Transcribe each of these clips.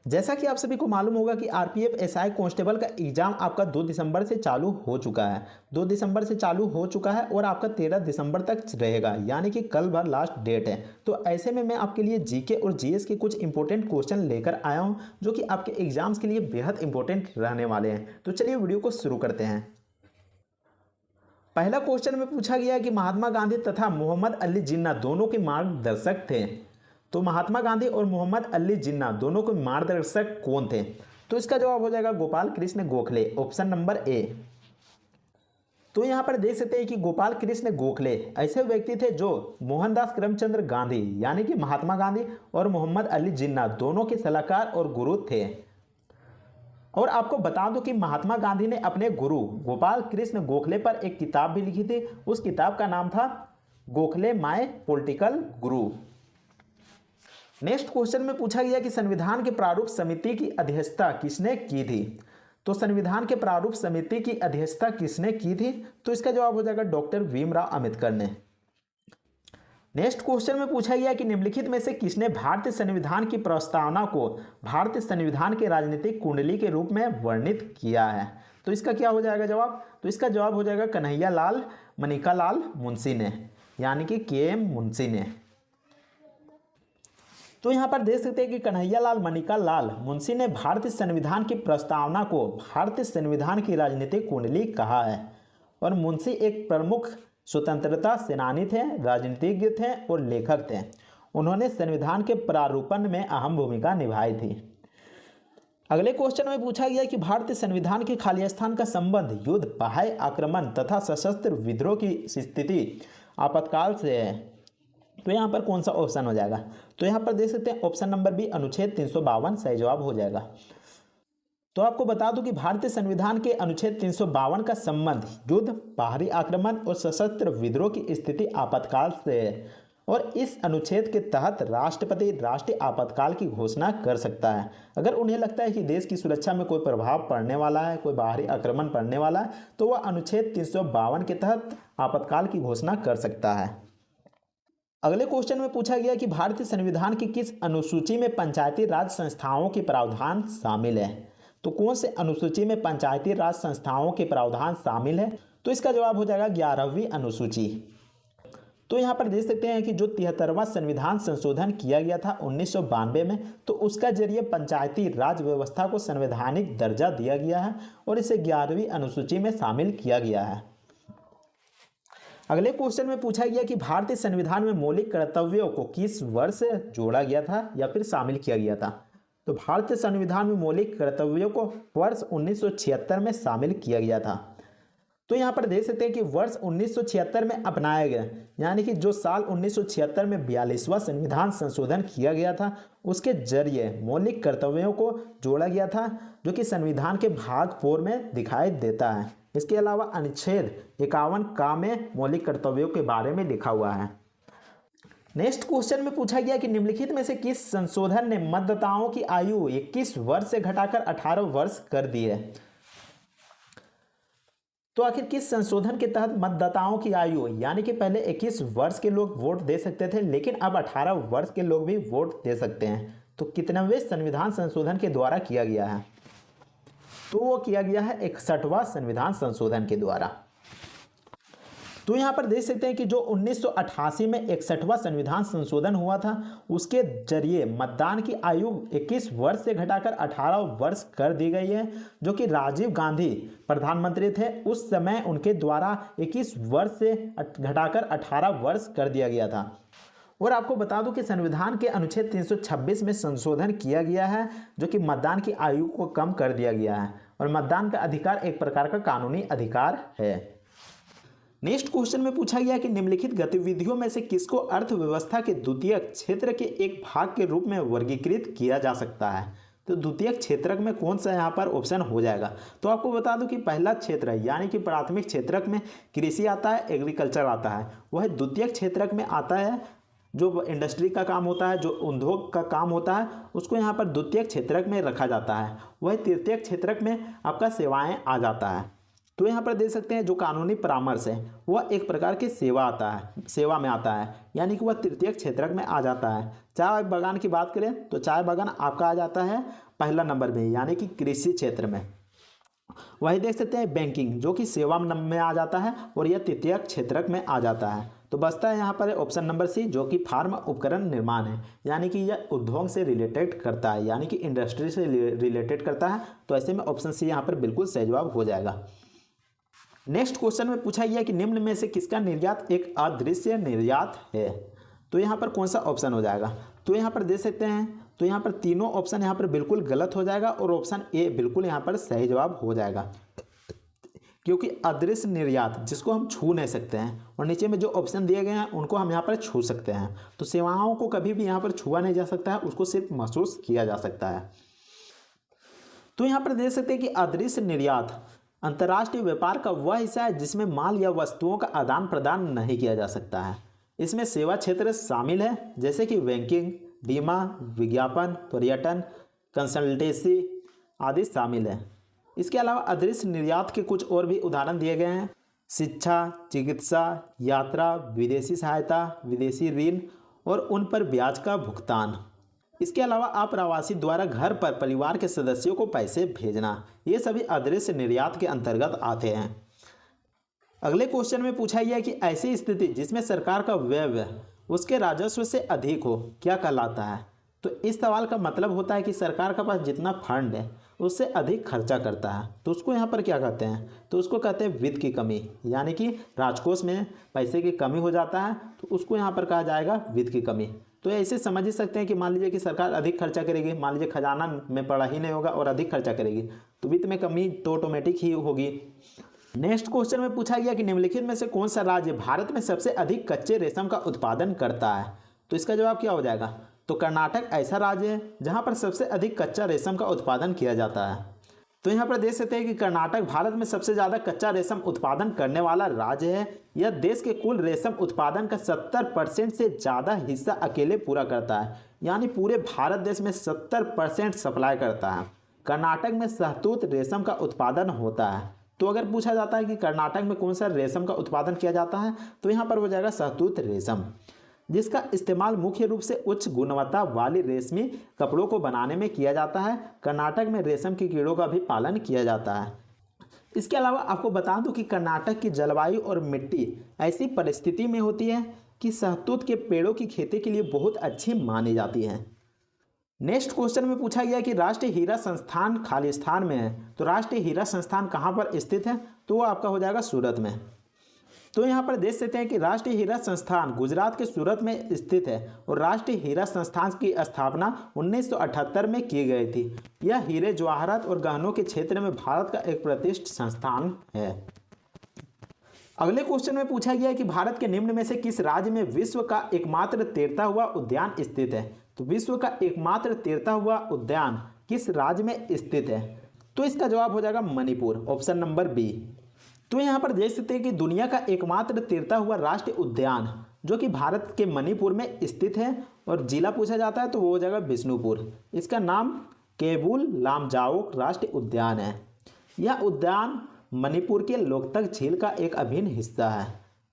जैसा कि आप सभी को मालूम होगा कि आरपीएफ एसआई कांस्टेबल का एग्जाम आपका 2 दिसंबर से चालू हो चुका है। 2 दिसंबर से चालू हो चुका है और आपका 13 दिसंबर तक रहेगा, यानी कि कल भर लास्ट डेट है। तो ऐसे में मैं आपके लिए जीके और जीएस के कुछ इंपॉर्टेंट क्वेश्चन लेकर आया हूं, जो कि आपके एग्जाम्स के लिए बेहद इंपॉर्टेंट रहने वाले हैं। तो चलिए वीडियो को शुरू करते हैं। पहला क्वेश्चन में पूछा गया है कि महात्मा गांधी तथा मोहम्मद अली जिन्ना दोनों के मार्गदर्शक थे। तो महात्मा गांधी और मोहम्मद अली जिन्ना दोनों के मार्गदर्शक कौन थे? तो इसका जवाब हो जाएगा Gopal Krishna Gokhale, option number A. तो यहाँ पर देख सकते हैं कि गोपाल कृष्ण गोखले ऐसे व्यक्ति थे जो मोहनदास करमचंद गांधी यानी कि महात्मा गांधी और मोहम्मद अली जिन्ना दोनों के सलाहकार और गुरु थे। और आपको बता दूं कि महात्मा गांधी ने अपने गुरु गोपाल कृष्ण गोखले पर एक किताब भी लिखी थी। उस किताब का नाम था Gokhale my political Guru. Next question में पूछा गया कि संविधान के प्रारूप समिति की अध्यक्षता किसने की थी? तो संविधान के प्रारूप समिति की अध्यक्षता किसने की थी? तो इसका जवाब हो जाएगा डॉक्टर भीमराव अंबेडकर ने। नेक्स्ट क्वेश्चन में पूछा गया कि निम्नलिखित में से किसने भारतीय संविधान की प्रस्तावना को भारतीय संविधान के राजनीतिक कुंडली के रूप में वर्णित किया है? तो इसका क्या हो जाएगा जवाब? तो इसका जवाब हो जाएगा कन्हैया लाल मनिकालाल मुंशी ने, यानी कि के.एम. मुंशी ने। तो यहाँ पर देख सकते हैं कि कन्हैयालाल मनिकालाल मुंशी ने भारतीय संविधान की प्रस्तावना को भारतीय संविधान की राजनीतिक कुंडली कहा है। और मुंशी एक प्रमुख स्वतंत्रता सेनानी थे, राजनीतिज्ञ थे और लेखक थे। उन्होंने संविधान के प्रारूपण में अहम भूमिका निभाई थी। अगले क्वेश्चन में पूछा गया कि भारतीय संविधान के खालिस्तान का संबंध युद्ध, बाह्य आक्रमण तथा सशस्त्र विद्रोह की स्थिति आपातकाल से है। तो यहाँ पर कौन सा ऑप्शन हो जाएगा? तो यहाँ पर देख सकते हैं ऑप्शन नंबर बी अनुच्छेद 352 सही जवाब हो जाएगा। तो आपको बता दूं कि भारतीय संविधान के अनुच्छेद 352 का संबंध युद्ध, बाहरी आक्रमण और सशस्त्र विद्रोह की स्थिति आपातकाल से है। और इस अनुच्छेद के तहत राष्ट्रपति राष्ट्रीय आपातकाल की घोषणा कर सकता है। अगर उन्हें लगता है कि देश की सुरक्षा में कोई प्रभाव पड़ने वाला है, कोई बाहरी आक्रमण पड़ने वाला है, तो वह अनुच्छेद 352 के तहत आपातकाल की घोषणा कर सकता है। अगले क्वेश्चन में पूछा गया कि भारतीय संविधान की किस अनुसूची में पंचायती राज संस्थाओं के प्रावधान शामिल है? तो कौन से अनुसूची में पंचायती राज संस्थाओं के प्रावधान शामिल है? तो इसका जवाब हो जाएगा 11वीं अनुसूची। तो यहाँ पर देख सकते हैं कि जो 73वां संविधान संशोधन किया गया था 1992 में, तो उसका जरिए पंचायती राज व्यवस्था को संवैधानिक दर्जा दिया गया है और इसे 11वीं अनुसूची में शामिल किया गया है। अगले क्वेश्चन में पूछा गया कि भारतीय संविधान में मौलिक कर्तव्यों को किस वर्ष जोड़ा गया था या फिर शामिल किया गया था? तो भारतीय संविधान में मौलिक कर्तव्यों को वर्ष 1976 में शामिल किया गया था। तो यहाँ पर देख सकते हैं कि वर्ष 1976 में अपनाया गया, यानी कि जो साल 1976 में 42वां संविधान संशोधन किया गया था, उसके जरिए मौलिक कर्तव्यों को जोड़ा गया था, जो कि संविधान के भाग 4 में दिखाई देता है। इसके अलावा अनुच्छेद 51 का में मौलिक कर्तव्यों के बारे में लिखा हुआ है। नेक्स्ट क्वेश्चन में पूछा गया कि निम्नलिखित में से किस संशोधन ने मतदाताओं की आयु 21 वर्ष से घटाकर 18 वर्ष कर दी है? तो आखिर किस संशोधन के तहत मतदाताओं की आयु, यानी कि पहले 21 वर्ष के लोग वोट दे सकते थे, लेकिन अब 18 वर्ष के लोग भी वोट दे सकते हैं। तो कितनेवें संविधान संशोधन के द्वारा किया गया है? तो वो किया गया है 61वां संविधान संशोधन के द्वारा। तो यहाँ पर देख सकते हैं कि जो 1988 में 61वां संविधान संशोधन हुआ था, उसके जरिए मतदान की आयु 21 वर्ष से घटाकर 18 वर्ष कर दी गई है, जो कि राजीव गांधी प्रधानमंत्री थे उस समय उनके द्वारा 21 वर्ष से घटाकर 18 वर्ष कर दिया गया था। और आपको बता दूं कि संविधान के अनुच्छेद 326 में संशोधन किया गया है, जो कि मतदान की आयु को कम कर दिया गया है। और मतदान का अधिकार एक प्रकार का कानूनी अधिकार है। नेक्स्ट क्वेश्चन में पूछा गया कि निम्नलिखित गतिविधियों में से किसको अर्थव्यवस्था के द्वितीय क्षेत्र के एक भाग के रूप में वर्गीकृत किया जा सकता है? तो द्वितीय क्षेत्रक में कौन सा यहाँ पर ऑप्शन हो जाएगा? तो आपको बता दूं कि पहला क्षेत्र है, यानी कि प्राथमिक क्षेत्रक में कृषि आता है, एग्रीकल्चर आता है। वह द्वितीय क्षेत्रक में आता है जो इंडस्ट्री का काम होता है, जो उद्योग का काम होता है, उसको यहाँ पर द्वितीय क्षेत्रक में रखा जाता है। वह तृतीय क्षेत्रक में आपका सेवाएं आ जाता है। तो यहाँ पर देख सकते हैं जो कानूनी परामर्श है वह एक प्रकार की सेवा में आता है, यानी कि वह तृतीयक क्षेत्रक में आ जाता है। चाय बागान की बात करें तो चाय बागान आपका आ जाता है पहला नंबर में, यानी कि कृषि क्षेत्र में। वही देख सकते हैं बैंकिंग जो कि सेवा में आ जाता है और यह तृतीयक क्षेत्रक में आ जाता है। तो बचता है यहाँ पर ऑप्शन नंबर सी जो कि फार्म उपकरण निर्माण है, यानी कि यह उद्योग से रिलेटेड करता है, यानी कि इंडस्ट्री से रिलेटेड करता है। तो ऐसे में ऑप्शन सी यहाँ पर बिल्कुल सही जवाब हो जाएगा। नेक्स्ट क्वेश्चन में पूछा गया कि निम्न में से किसका निर्यात एक अदृश्य निर्यात है। तो यहाँ पर कौन सा ऑप्शन हो जाएगा। तो यहाँ पर देख सकते हैं तो यहाँ पर तीनों ऑप्शन यहाँ पर बिल्कुल गलत हो जाएगा और ऑप्शन ए बिल्कुल यहाँ पर सही जवाब हो जाएगा, क्योंकि अदृश्य निर्यात जिसको हम छू नहीं सकते हैं और नीचे में जो ऑप्शन दिए गए हैं उनको हम यहाँ पर छू सकते हैं। तो सेवाओं को कभी भी यहाँ पर छुआ नहीं जा सकता है, उसको सिर्फ महसूस किया जा सकता है। तो यहाँ पर देख सकते हैं कि अदृश्य निर्यात अंतर्राष्ट्रीय व्यापार का वह हिस्सा है जिसमें माल या वस्तुओं का आदान प्रदान नहीं किया जा सकता है। इसमें सेवा क्षेत्र शामिल है, जैसे कि बैंकिंग, बीमा, विज्ञापन, पर्यटन, कंसल्टेंसी आदि शामिल है। इसके अलावा अदृश्य निर्यात के कुछ और भी उदाहरण दिए गए हैं। शिक्षा, चिकित्सा, यात्रा, विदेशी सहायता, विदेशी ऋण और उन पर ब्याज का भुगतान। इसके अलावा अप्रवासी द्वारा घर पर परिवार के सदस्यों को पैसे भेजना, ये सभी अदृश्य निर्यात के अंतर्गत आते हैं। अगले क्वेश्चन में पूछा गया कि ऐसी स्थिति जिसमें सरकार का व्यय उसके राजस्व से अधिक हो क्या कहलाता है। तो इस सवाल का मतलब होता है कि सरकार के पास जितना फंड है उससे अधिक खर्चा करता है, तो उसको यहाँ पर क्या कहते हैं। तो उसको कहते हैं वित्त की कमी, यानी कि राजकोष में पैसे की कमी हो जाता है तो उसको यहाँ पर कहा जाएगा वित्त की कमी। तो ऐसे समझ ही सकते हैं कि मान लीजिए कि सरकार अधिक खर्चा करेगी, मान लीजिए खजाना में पड़ा ही नहीं होगा और अधिक खर्चा करेगी तो वित्त में कमी तो ऑटोमेटिक ही होगी। नेक्स्ट क्वेश्चन में पूछा गया कि निम्नलिखित में से कौन सा राज्य भारत में सबसे अधिक कच्चे रेशम का उत्पादन करता है। तो इसका जवाब क्या हो जाएगा। तो कर्नाटक ऐसा राज्य है जहां पर सबसे अधिक कच्चा रेशम का उत्पादन किया जाता है। तो यहाँ पर देख सकते हैं कि कर्नाटक भारत में सबसे ज़्यादा कच्चा रेशम उत्पादन करने वाला राज्य है। यह देश के कुल रेशम उत्पादन का 70% से ज़्यादा हिस्सा अकेले पूरा करता है, यानी पूरे भारत देश में 70% सप्लाई करता है। कर्नाटक में शहतूत रेशम का उत्पादन होता है। तो अगर पूछा जाता है कि कर्नाटक में कौन सा रेशम का उत्पादन किया जाता है तो यहाँ पर हो जाएगा शहतूत रेशम, जिसका इस्तेमाल मुख्य रूप से उच्च गुणवत्ता वाली रेशमी कपड़ों को बनाने में किया जाता है। कर्नाटक में रेशम के कीड़ों का भी पालन किया जाता है। इसके अलावा आपको बता दूं कि कर्नाटक की जलवायु और मिट्टी ऐसी परिस्थिति में होती है कि शहतूत के पेड़ों की खेती के लिए बहुत अच्छी मानी जाती है। नेक्स्ट क्वेश्चन में पूछा गया कि राष्ट्रीय हीरा संस्थान खालिस्तान में है। तो राष्ट्रीय हीरा संस्थान कहाँ पर स्थित है। तो वो आपका हो जाएगा सूरत में। तो यहाँ पर देख सकते हैं कि राष्ट्रीय हीरा संस्थान गुजरात के सूरत में स्थित है और राष्ट्रीय हीरा संस्थान की स्थापना 1978 में की गई थी। यह हीरे जवाहरात और गहनों के क्षेत्र में भारत का एक प्रतिष्ठित संस्थान है। अगले क्वेश्चन में पूछा गया है कि भारत के निम्न में से किस राज्य में विश्व का एकमात्र तैरता हुआ उद्यान स्थित है। तो विश्व का एकमात्र तैरता हुआ उद्यान किस राज्य में स्थित है। तो इसका जवाब हो जाएगा मणिपुर, ऑप्शन नंबर बी। तो यहाँ पर देख सकते हैं कि दुनिया का एकमात्र तैरता हुआ राष्ट्रीय उद्यान जो कि भारत के मणिपुर में स्थित है और जिला पूछा जाता है तो वो हो जाएगा बिष्णुपुर। इसका नाम केबुल लामजाओ राष्ट्रीय उद्यान है। यह उद्यान मणिपुर के लोकतक झील का एक अभिन्न हिस्सा है।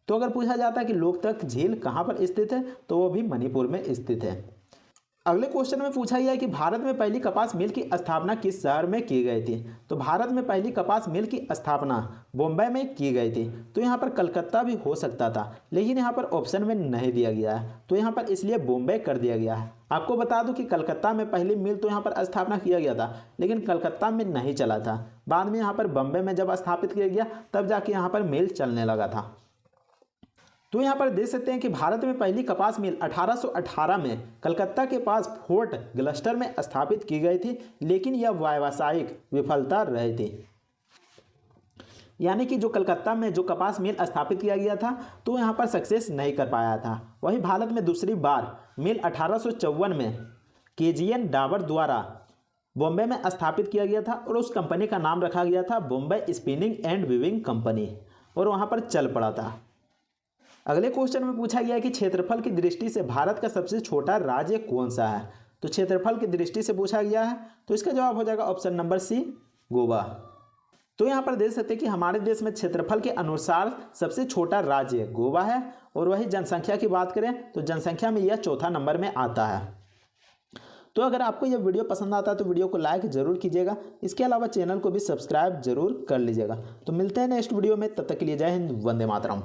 तो अगर पूछा जाता है कि लोकतक झील कहाँ पर स्थित है तो वो भी मणिपुर में स्थित है। अगले क्वेश्चन में पूछा गया है कि भारत में पहली कपास मिल की स्थापना किस शहर में की गई थी। तो भारत में पहली कपास मिल की स्थापना बॉम्बे में की गई थी। तो यहाँ पर कलकत्ता भी हो सकता था, लेकिन यहाँ पर ऑप्शन में नहीं दिया गया है तो यहाँ पर इसलिए बॉम्बे कर दिया गया है। आपको बता दूं कि कलकत्ता में पहली मिल तो यहाँ पर स्थापना किया गया था, लेकिन कलकत्ता में नहीं चला था। बाद में यहाँ पर बॉम्बे में जब स्थापित किया गया तब जाके यहाँ पर मिल चलने लगा था। तो यहाँ पर देख सकते हैं कि भारत में पहली कपास मिल 1818 में कलकत्ता के पास फोर्ट ग्लस्टर में स्थापित की गई थी, लेकिन यह व्यावसायिक विफलता रही थी। यानी कि जो कलकत्ता में जो कपास मिल स्थापित किया गया था तो यहाँ पर सक्सेस नहीं कर पाया था। वही भारत में दूसरी बार मिल 1854 में केजीएन डाबर द्वारा बॉम्बे में स्थापित किया गया था और उस कंपनी का नाम रखा गया था Bombay spinning and weaving company और वहाँ पर चल पड़ा था। अगले क्वेश्चन में पूछा गया है कि क्षेत्रफल की दृष्टि से भारत का सबसे छोटा राज्य कौन सा है। तो क्षेत्रफल की दृष्टि से पूछा गया है तो इसका जवाब हो जाएगा ऑप्शन नंबर सी, गोवा। तो यहाँ पर देख सकते हैं कि हमारे देश में क्षेत्रफल के अनुसार सबसे छोटा राज्य गोवा है, और वही जनसंख्या की बात करें तो जनसंख्या में यह चौथा नंबर में आता है। तो अगर आपको यह वीडियो पसंद आता है तो वीडियो को लाइक जरूर कीजिएगा, इसके अलावा चैनल को भी सब्सक्राइब जरूर कर लीजिएगा। तो मिलते हैं नेक्स्ट वीडियो में, तब तक के लिए जय हिंद, वंदे मातरम।